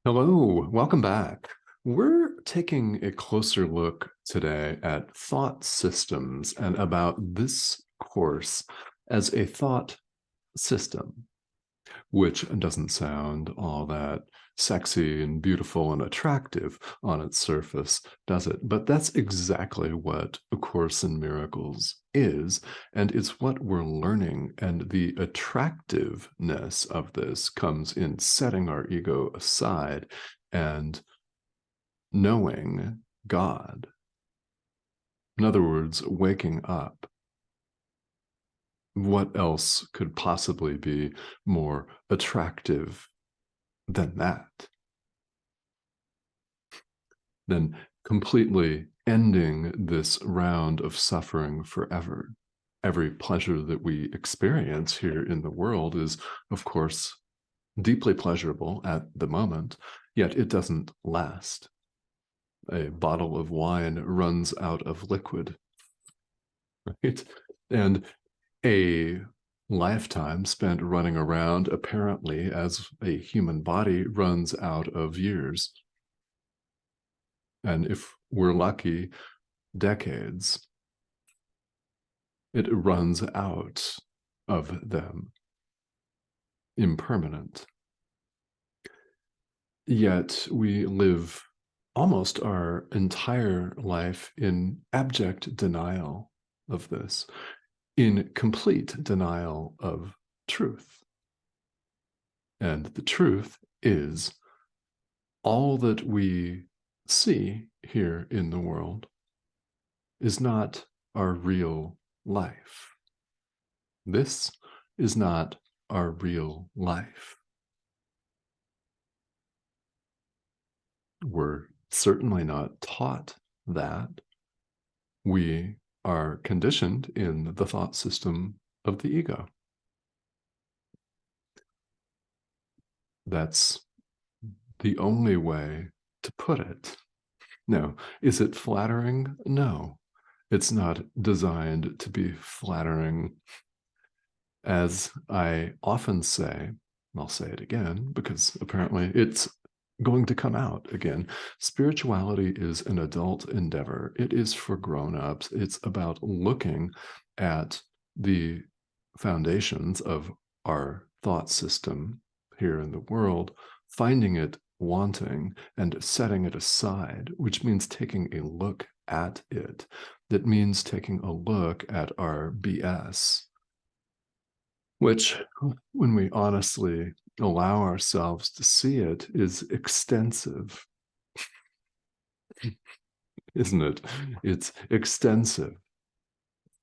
Hello, welcome back. We're taking a closer look today at thought systems and about this course as a thought system, which doesn't sound all that sexy and beautiful and attractive on its surface, does it? But that's exactly what A Course in Miracles is, and it's what we're learning. And the attractiveness of this comes in setting our ego aside and knowing God. In other words, waking up. What else could possibly be more attractive than that? Than completely ending this round of suffering forever. Every pleasure that we experience here in the world is, of course, deeply pleasurable at the moment, yet it doesn't last. A bottle of wine runs out of liquid, right? And a lifetime spent running around, apparently, as a human body runs out of years. And if we're lucky, decades. It runs out of them, impermanent. Yet we live almost our entire life in abject denial of this, in complete denial of truth. And the truth is all that we see here in the world is not our real life. This is not our real life. We're certainly not taught that. We are conditioned in the thought system of the ego. That's the only way to put it. Now, is it flattering? No, it's not designed to be flattering. As I often say, I'll say it again because apparently it's going to come out again. Spirituality is an adult endeavor. It is for grown-ups. It's about looking at the foundations of our thought system here in the world, finding it wanting and setting it aside, which means taking a look at it. That means taking a look at our BS, which, when we honestly allow ourselves to see it, is extensive, isn't it? It's extensive.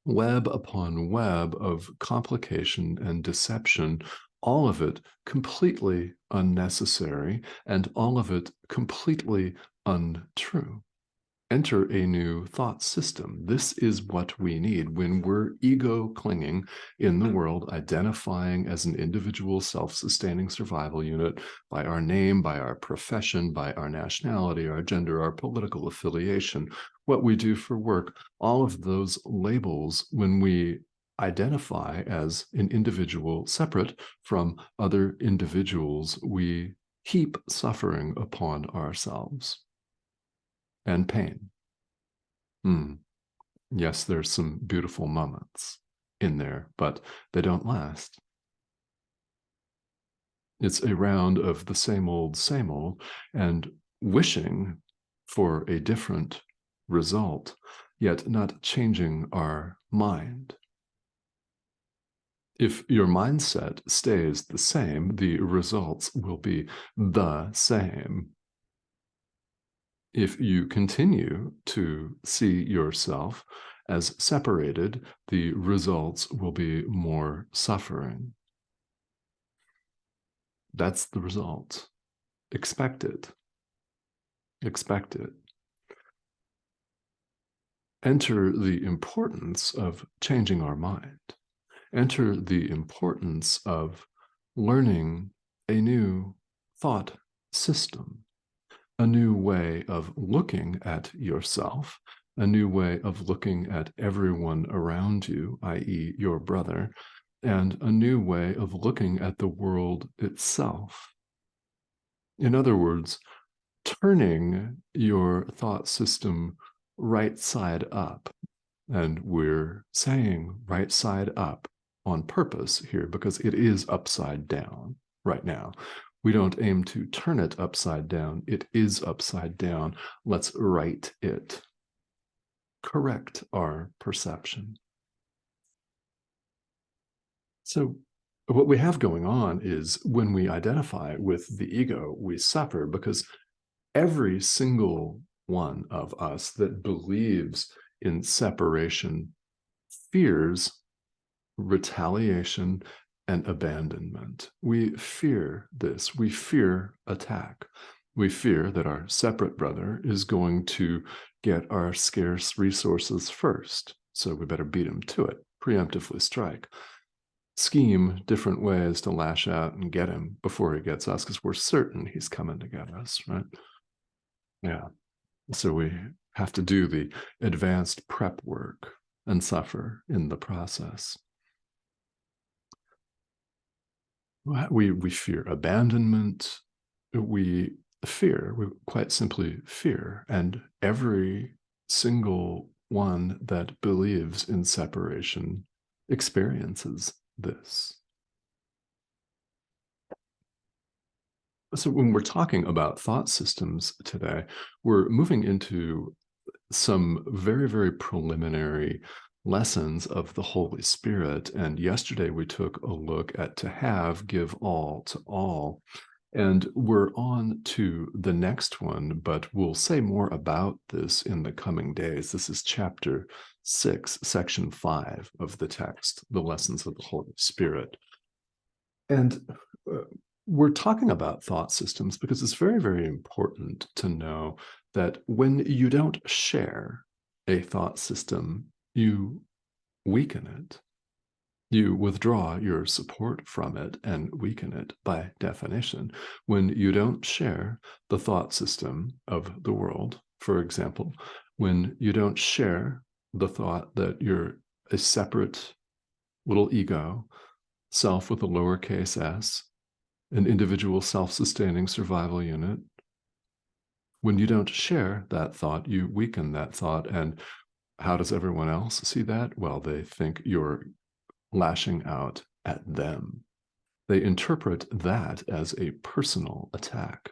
Web upon web of complication and deception, all of it completely unnecessary, and all of it completely untrue. Enter a new thought system. This is what we need when we're ego clinging in the world, identifying as an individual self-sustaining survival unit by our name, by our profession, by our nationality, our gender, our political affiliation, what we do for work, all of those labels. When we identify as an individual separate from other individuals, we heap suffering upon ourselves and pain. Yes, there's some beautiful moments in there, but they don't last. It's a round of the same old, and wishing for a different result, yet not changing our mind. If your mindset stays the same, the results will be the same. If you continue to see yourself as separated, the results will be more suffering. That's the result. Expect it. Expect it. Enter the importance of changing our mind. Enter the importance of learning a new thought system, a new way of looking at yourself, a new way of looking at everyone around you, i.e., your brother, and a new way of looking at the world itself. In other words, turning your thought system right side up. And we're saying right side up on purpose here because it is upside down right now. We don't aim to turn it upside down. It is upside down. Let's right it. Correct our perception. So, what we have going on is when we identify with the ego, we suffer because every single one of us that believes in separation fears retaliation and abandonment. We fear this. We fear attack. We fear that our separate brother is going to get our scarce resources first. So we better beat him to it, preemptively strike, scheme different ways to lash out and get him before he gets us, because we're certain he's coming to get us, right? Yeah. So we have to do the advanced prep work and suffer in the process. We fear abandonment. We quite simply fear. And every single one that believes in separation experiences this. So when we're talking about thought systems today, we're moving into some very, very preliminary lessons of the Holy Spirit. And yesterday we took a look at to have, give all to all. And we're on to the next one, but we'll say more about this in the coming days. This is chapter 6, section 5 of the text, the lessons of the Holy Spirit. And we're talking about thought systems because it's very, very important to know that when you don't share a thought system, you weaken it. You withdraw your support from it and weaken it by definition. When you don't share the thought system of the world, for example, when you don't share the thought that you're a separate little ego, self with a lowercase s, an individual self-sustaining survival unit. When you don't share that thought, you weaken that thought. And how does everyone else see that? Well, they think you're lashing out at them. They interpret that as a personal attack.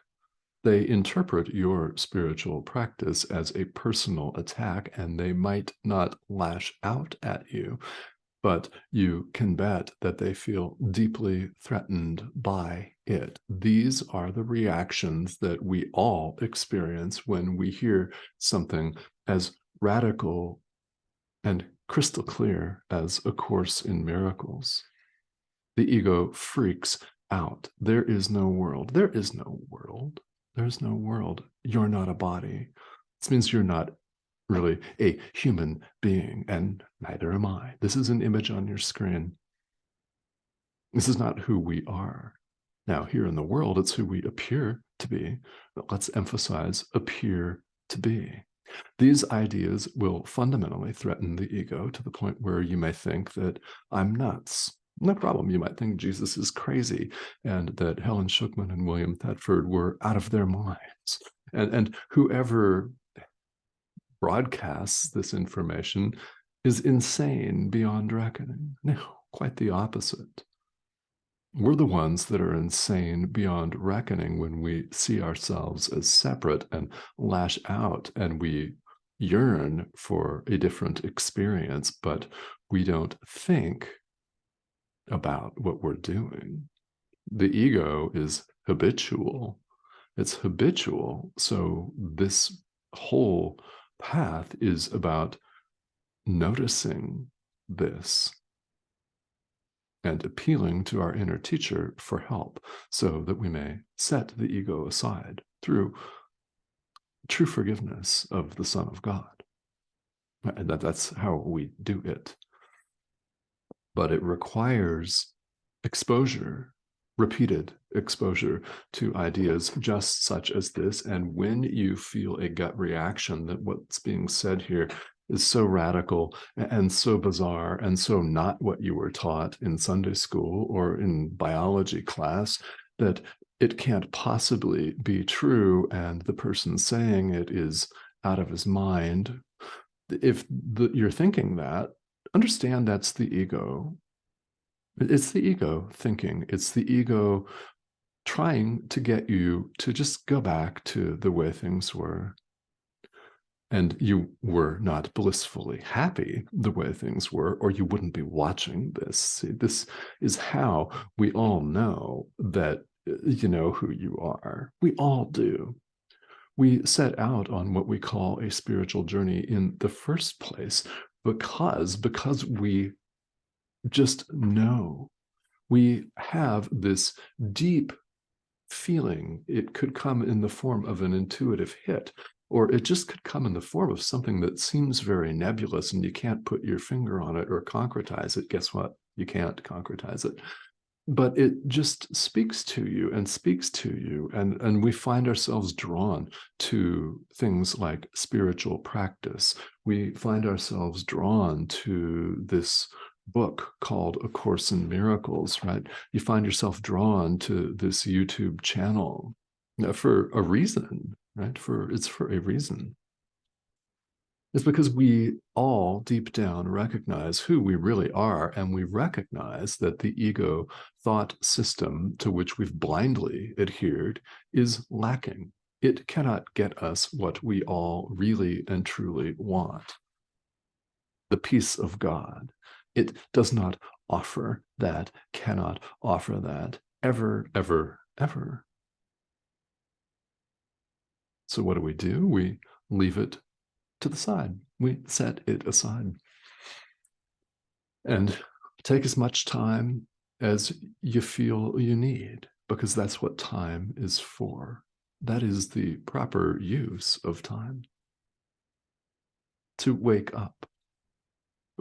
They interpret your spiritual practice as a personal attack, and they might not lash out at you, but you can bet that they feel deeply threatened by it. These are the reactions that we all experience when we hear something as radical and crystal clear as A Course in Miracles. The ego freaks out. There is no world. There is no world. There's no world. You're not a body. This means you're not really a human being, and neither am I. This is an image on your screen. This is not who we are. Now, here in the world, it's who we appear to be, but let's emphasize appear to be. These ideas will fundamentally threaten the ego to the point where you may think that I'm nuts. No problem. You might think Jesus is crazy and that Helen Schuckman and William Thetford were out of their minds. And whoever broadcasts this information is insane beyond reckoning. No, quite the opposite. We're the ones that are insane beyond reckoning when we see ourselves as separate and lash out, and we yearn for a different experience, but we don't think about what we're doing. The ego is habitual. It's habitual. So this whole path is about noticing this and appealing to our inner teacher for help so that we may set the ego aside through true forgiveness of the Son of God. And that's how we do it. But it requires exposure, repeated exposure to ideas just such as this. And when you feel a gut reaction that what's being said here is so radical and so bizarre and so not what you were taught in Sunday school or in biology class, that it can't possibly be true, and the person saying it is out of his mind. If you're thinking that, understand that's the ego. It's the ego thinking. It's the ego trying to get you to just go back to the way things were. And you were not blissfully happy the way things were, or you wouldn't be watching this. See, this is how we all know that you know who you are. We all do. We set out on what we call a spiritual journey in the first place because we just know. We have this deep feeling. It could come in the form of an intuitive hit, or it just could come in the form of something that seems very nebulous and you can't put your finger on it or concretize it. Guess what? You can't concretize it. But it just speaks to you and speaks to you. And we find ourselves drawn to things like spiritual practice. We find ourselves drawn to this book called A Course in Miracles, right? You find yourself drawn to this YouTube channel for a reason, right? It's for a reason. It's because we all deep down recognize who we really are, and we recognize that the ego thought system to which we've blindly adhered is lacking. It cannot get us what we all really and truly want, the peace of God. It does not offer that, cannot offer that, ever, ever, ever. So what do? We leave it to the side. We set it aside and take as much time as you feel you need, because that's what time is for. That is the proper use of time. To wake up,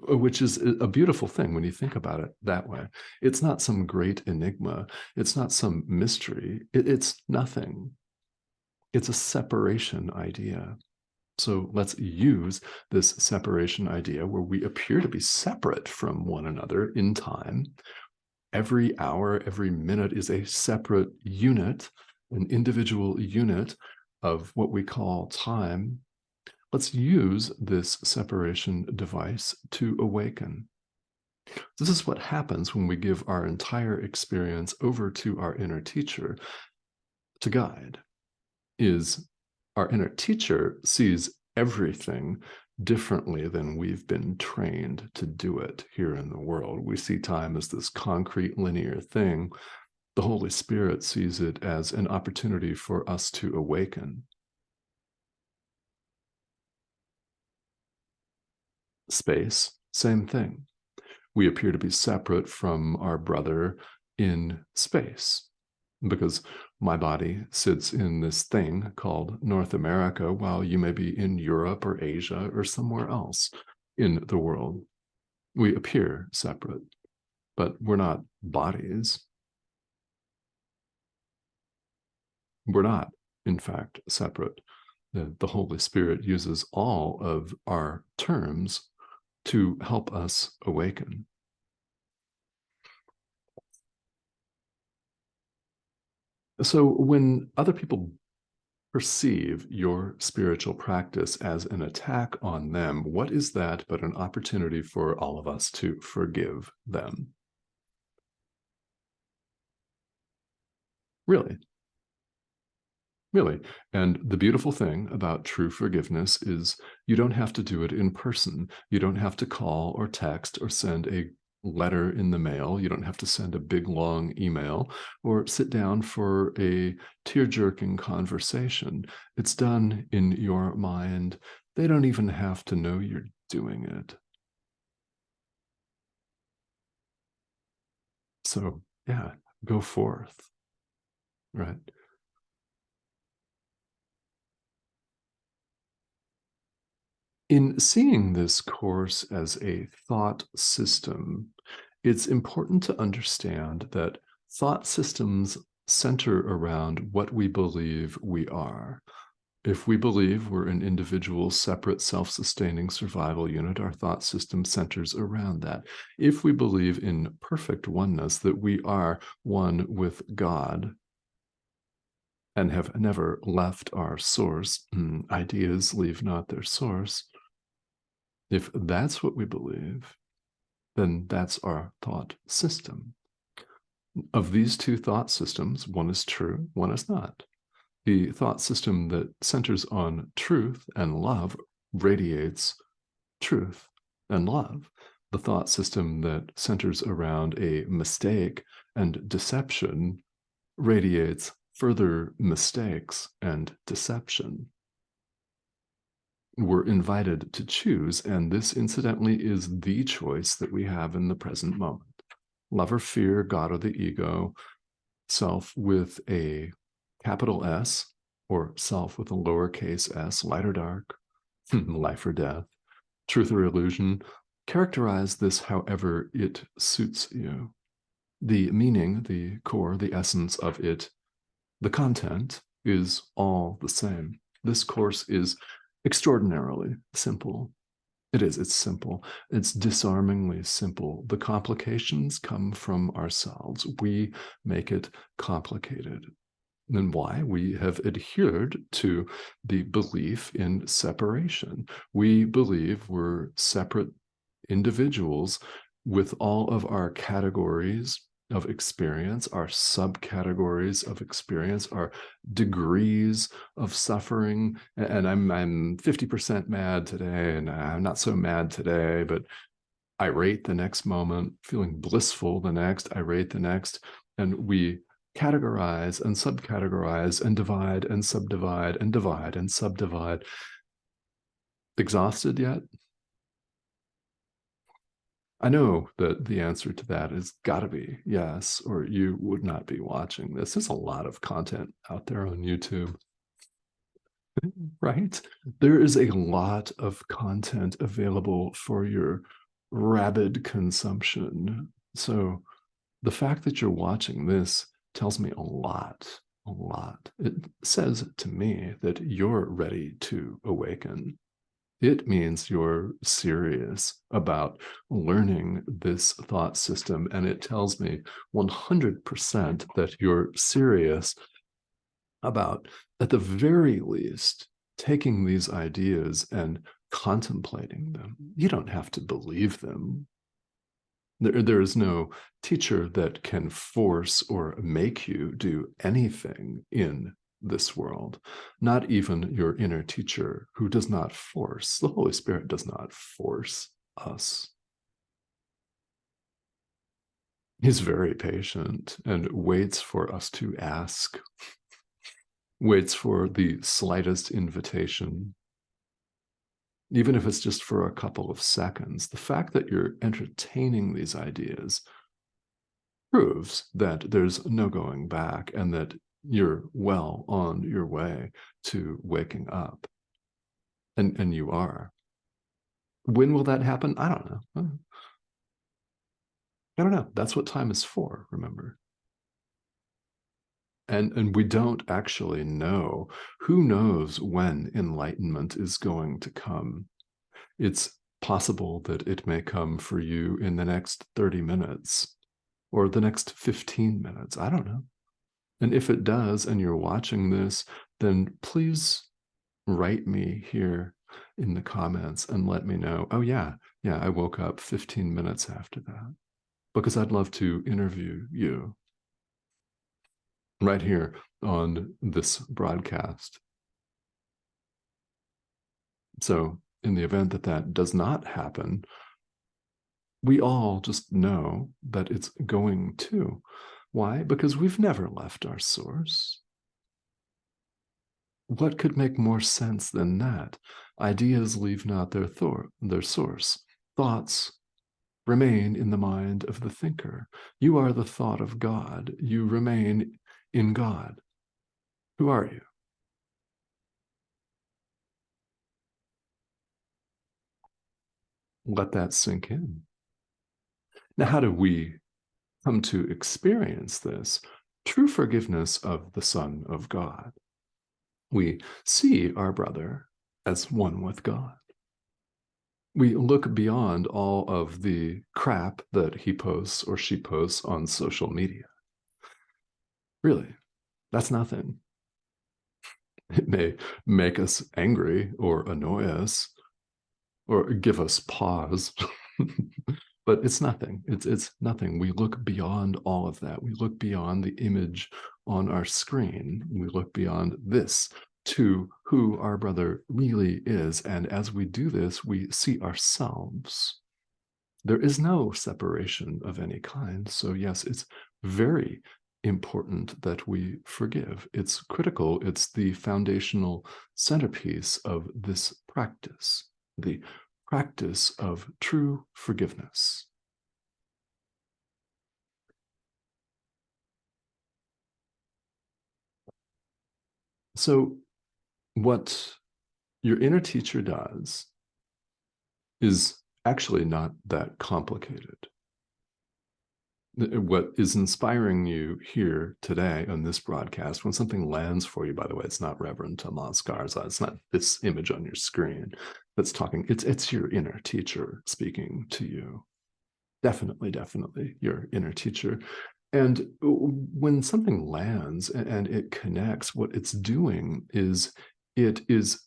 which is a beautiful thing when you think about it that way. It's not some great enigma. It's not some mystery. It's nothing. It's a separation idea. So let's use this separation idea where we appear to be separate from one another in time. Every hour, every minute is a separate unit, an individual unit of what we call time. Let's use this separation device to awaken. This is what happens when we give our entire experience over to our inner teacher to guide. Is our inner teacher sees everything differently than we've been trained to do it here in the world. We see time as this concrete, linear thing. The Holy Spirit sees it as an opportunity for us to awaken. Space, same thing. We appear to be separate from our brother in space, because my body sits in this thing called North America, while you may be in Europe or Asia or somewhere else in the world. We appear separate, but we're not bodies. We're not, in fact, separate. The Holy Spirit uses all of our terms to help us awaken. So when other people perceive your spiritual practice as an attack on them, what is that but an opportunity for all of us to forgive them? Really, really. And the beautiful thing about true forgiveness is you don't have to do it in person. You don't have to call or text or send a letter in the mail. You don't have to send a big long email or sit down for a tear-jerking conversation. It's done in your mind. They don't even have to know you're doing it. So yeah, go forth, right? In seeing this course as a thought system, it's important to understand that thought systems center around what we believe we are. If we believe we're an individual, separate, self-sustaining survival unit, our thought system centers around that. If we believe in perfect oneness, that we are one with God, and have never left our source. Ideas leave not their source. If that's what we believe, then that's our thought system. Of these two thought systems, one is true, one is not. The thought system that centers on truth and love radiates truth and love. The thought system that centers around a mistake and deception radiates further mistakes and deception. We're invited to choose, and this, incidentally, is the choice that we have in the present moment. Love or fear, God or the ego, self with a capital S, or self with a lowercase s, light or dark, life or death, truth or illusion. Characterize this however it suits you. The meaning, the core, the essence of it, the content is all the same. This course is extraordinarily simple. It's simple. It's disarmingly simple. The complications come from ourselves. We make it complicated. And why? We have adhered to the belief in separation. We believe we're separate individuals with all of our categories of experience, our subcategories of experience, our degrees of suffering. And I'm 50% mad today, and I'm not so mad today, but irate the next moment, feeling blissful the next, irate the next. And we categorize and subcategorize and divide and subdivide and divide and subdivide. Exhausted yet? I know that the answer to that is gotta be yes, or you would not be watching this. There's a lot of content out there on YouTube, right? There is a lot of content available for your rabid consumption. So the fact that you're watching this tells me a lot, a lot. It says to me that you're ready to awaken. It means you're serious about learning this thought system. And it tells me 100% that you're serious about, at the very least, taking these ideas and contemplating them. You don't have to believe them. There is no teacher that can force or make you do anything in this world, not even your inner teacher, who does not force. The Holy Spirit does not force us. He's very patient and waits for us to ask, waits for the slightest invitation, even if it's just for a couple of seconds. The fact that you're entertaining these ideas proves that there's no going back and that you're well on your way to waking up. And you are. When will that happen? I don't know. I don't know. That's what time is for, remember? And we don't actually know. Who knows when enlightenment is going to come? It's possible that it may come for you in the next 30 minutes or the next 15 minutes. I don't know. And if it does, and you're watching this, then please write me here in the comments and let me know, oh yeah, I woke up 15 minutes after that, because I'd love to interview you right here on this broadcast. So in the event that that does not happen, we all just know that it's going to. Why? Because we've never left our source. What could make more sense than that? Ideas leave not their source. Thoughts remain in the mind of the thinker. You are the thought of God. You remain in God. Who are you? Let that sink in. Now, how do we come to experience this? True forgiveness of the Son of God. We see our brother as one with God. We look beyond all of the crap that he posts or she posts on social media. Really, that's nothing. It may make us angry or annoy us or give us pause. But it's nothing. It's nothing. We look beyond all of that. We look beyond the image on our screen. We look beyond this to who our brother really is. And as we do this, we see ourselves. There is no separation of any kind. So, yes, it's very important that we forgive. It's critical. It's the foundational centerpiece of this practice, the practice of true forgiveness. So, what your inner teacher does is actually not that complicated. What is inspiring you here today on this broadcast, when something lands for you, by the way, it's not Reverend Tomas Garza, it's not this image on your screen that's talking, it's your inner teacher speaking to you. Definitely your inner teacher. And when something lands and it connects, what it's doing is it is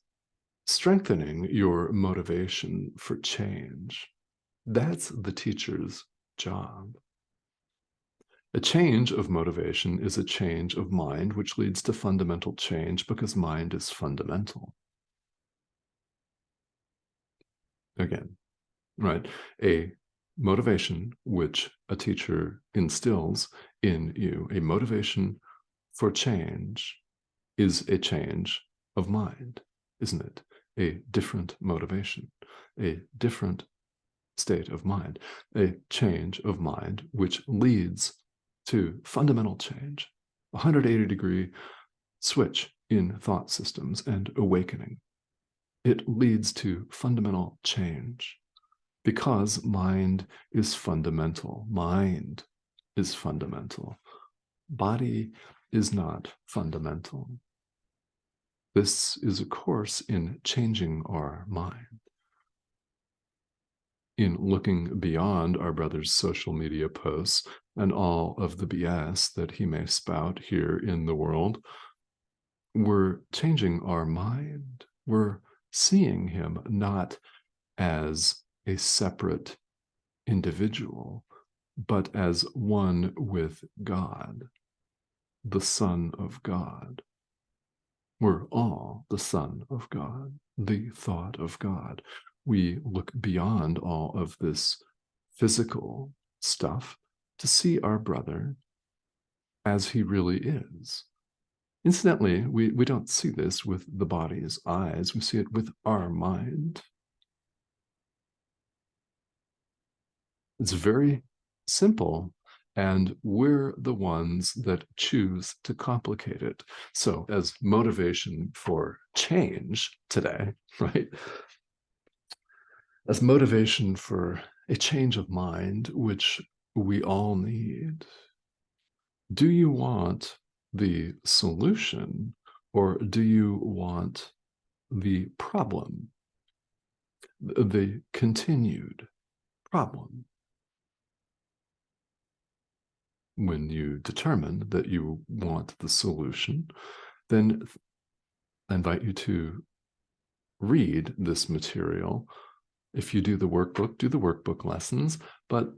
strengthening your motivation for change. That's the teacher's job. A change of motivation is a change of mind, which leads to fundamental change because mind is fundamental. Again, right? A motivation which a teacher instills in you, a motivation for change, is a change of mind, isn't it? A different motivation, a different state of mind, a change of mind which leads to fundamental change, 180-degree switch in thought systems and awakening. It leads to fundamental change because mind is fundamental. Mind is fundamental. Body is not fundamental. This is a course in changing our mind, in looking beyond our brother's social media posts and all of the BS that he may spout here in the world. We're changing our mind. We're seeing him not as a separate individual, but as one with God, the Son of God. We're all the Son of God, the thought of God. We look beyond all of this physical stuff to see our brother as he really is. Incidentally, we don't see this with the body's eyes. We see it with our mind. It's very simple, and we're the ones that choose to complicate it. So, as motivation for change today, right? As motivation for a change of mind, which we all need, do you want the solution or do you want the problem, the continued problem? When you determine that you want the solution, then I invite you to read this material. If you do the workbook lessons, but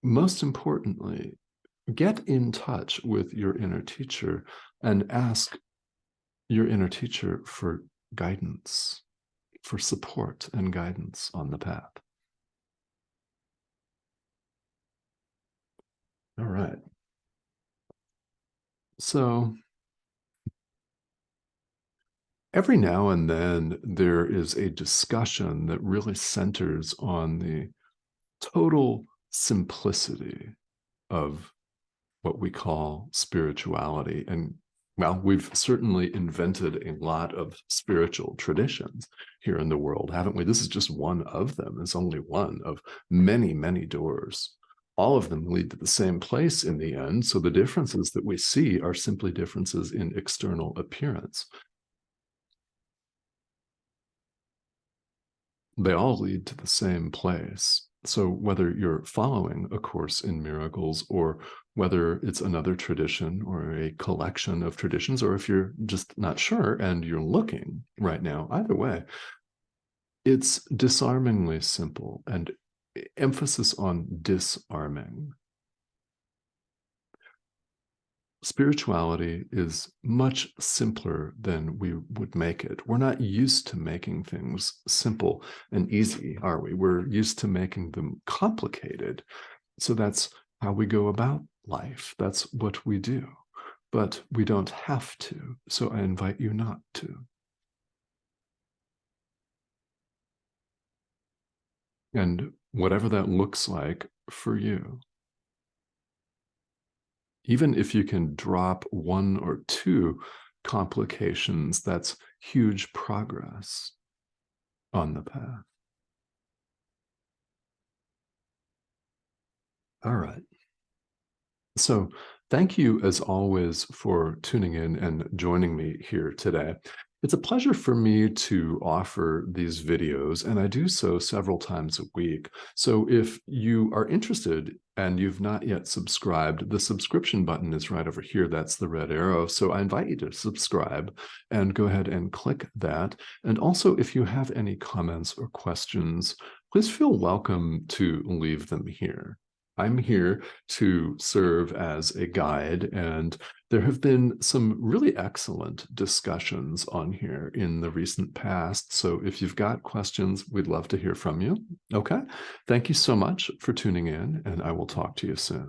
most importantly, get in touch with your inner teacher and ask your inner teacher for guidance, for support and guidance on the path. All right. So every now and then there is a discussion that really centers on the total simplicity of what we call spirituality. And well, we've certainly invented a lot of spiritual traditions here in the world, haven't we? This is just one of them. It's only one of many, many doors. All of them lead to the same place in the end. So the differences that we see are simply differences in external appearance. They all lead to the same place. So whether you're following A Course in Miracles or whether it's another tradition or a collection of traditions, or if you're just not sure and you're looking right now, either way, it's disarmingly simple, and emphasis on disarming. Spirituality is much simpler than we would make it. We're not used to making things simple and easy, are we? We're used to making them complicated. So that's how we go about life. That's what we do. But we don't have to. So I invite you not to. And whatever that looks like for you, even if you can drop one or two complications, that's huge progress on the path. All right. So, thank you as always for tuning in and joining me here today. It's a pleasure for me to offer these videos, and I do so several times a week. So, if you are interested and you've not yet subscribed, the subscription button is right over here. That's the red arrow. So, I invite you to subscribe and go ahead and click that. And also, if you have any comments or questions, please feel welcome to leave them here. I'm here to serve as a guide, and there have been some really excellent discussions on here in the recent past. So if you've got questions, we'd love to hear from you. Okay. Thank you so much for tuning in, and I will talk to you soon.